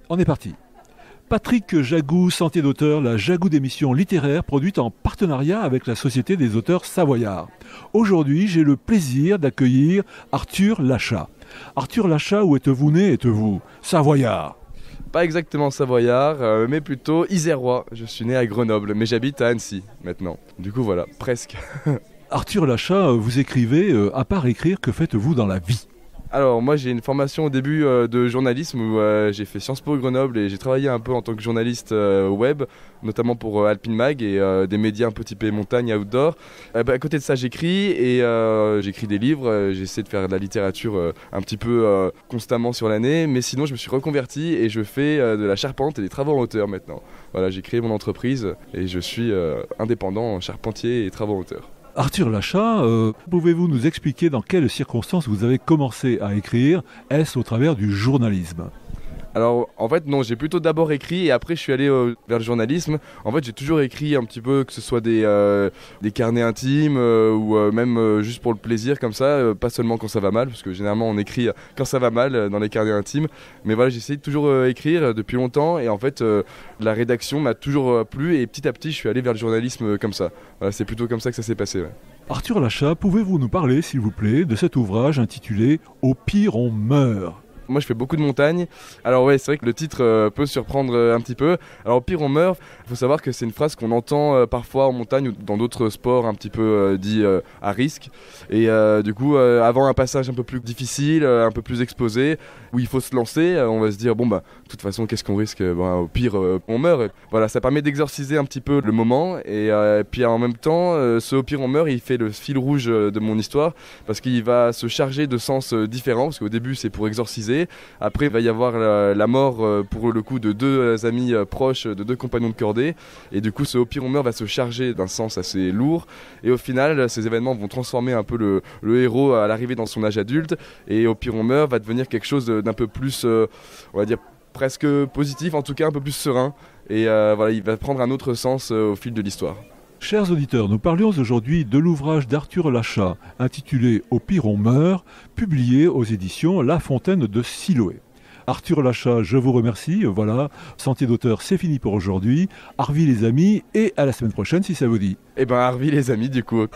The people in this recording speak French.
On est parti. Patrick Jagou, sentier d'auteur, la Jagou d'émission littéraire produite en partenariat avec la Société des auteurs savoyards. Aujourd'hui, j'ai le plaisir d'accueillir Arthur Lachat. Arthur Lachat, où êtes-vous né, êtes-vous savoyard? Pas exactement savoyard, mais plutôt isérois. Je suis né à Grenoble, mais j'habite à Annecy maintenant. Du coup voilà, presque. Arthur Lachat, vous écrivez, à part écrire, que faites-vous dans la vie? Alors moi j'ai une formation au début de journalisme où j'ai fait Sciences Po Grenoble et j'ai travaillé un peu en tant que journaliste web, notamment pour Alpine Mag et des médias un peu typés montagne, outdoor. À côté de ça j'écris et j'écris des livres, j'essaie de faire de la littérature un petit peu constamment sur l'année, mais sinon je me suis reconverti et je fais de la charpente et des travaux en hauteur maintenant. Voilà, j'ai créé mon entreprise et je suis indépendant, charpentier et travaux en hauteur. Arthur Lachat, pouvez-vous nous expliquer dans quelles circonstances vous avez commencé à écrire? Est-ce au travers du journalisme? Alors en fait non, j'ai plutôt d'abord écrit et après je suis allé vers le journalisme. En fait j'ai toujours écrit un petit peu, que ce soit des carnets intimes ou même juste pour le plaisir comme ça, pas seulement quand ça va mal, parce que généralement on écrit quand ça va mal dans les carnets intimes. Mais voilà, j'ai essayé de toujours écrire depuis longtemps et en fait la rédaction m'a toujours plu et petit à petit je suis allé vers le journalisme comme ça. Voilà, c'est plutôt comme ça que ça s'est passé. Ouais. Arthur Lachat, pouvez-vous nous parler s'il vous plaît de cet ouvrage intitulé « Au pire on meurt ». Moi je fais beaucoup de montagne, alors ouais c'est vrai que le titre peut surprendre un petit peu. Alors au pire on meurt, il faut savoir que c'est une phrase qu'on entend parfois en montagne ou dans d'autres sports un petit peu dits à risque. Et du coup avant un passage un peu plus difficile, un peu plus exposé, où il faut se lancer, on va se dire bon bah de toute façon qu'est-ce qu'on risque, au pire on meurt. Et voilà, ça permet d'exorciser un petit peu le moment et puis en même temps ce au pire on meurt il fait le fil rouge de mon histoire parce qu'il va se charger de sens différents, parce qu'au début c'est pour exorciser. Après, il va y avoir la mort pour le coup de deux amis proches, de deux compagnons de cordée. Et du coup, ce au pire on meurt va se charger d'un sens assez lourd. Et au final, ces événements vont transformer un peu le héros à l'arrivée dans son âge adulte. Et au pire on meurt va devenir quelque chose d'un peu plus, on va dire, presque positif, en tout cas un peu plus serein. Et voilà, il va prendre un autre sens au fil de l'histoire. Chers auditeurs, nous parlions aujourd'hui de l'ouvrage d'Arthur Lachat intitulé « Au pire on meurt », publié aux éditions La Fontaine de Siloé. Arthur Lachat, je vous remercie. Voilà, Sentier d'auteur, c'est fini pour aujourd'hui. Arvi les amis, et à la semaine prochaine si ça vous dit. Eh ben Arvi les amis du coup.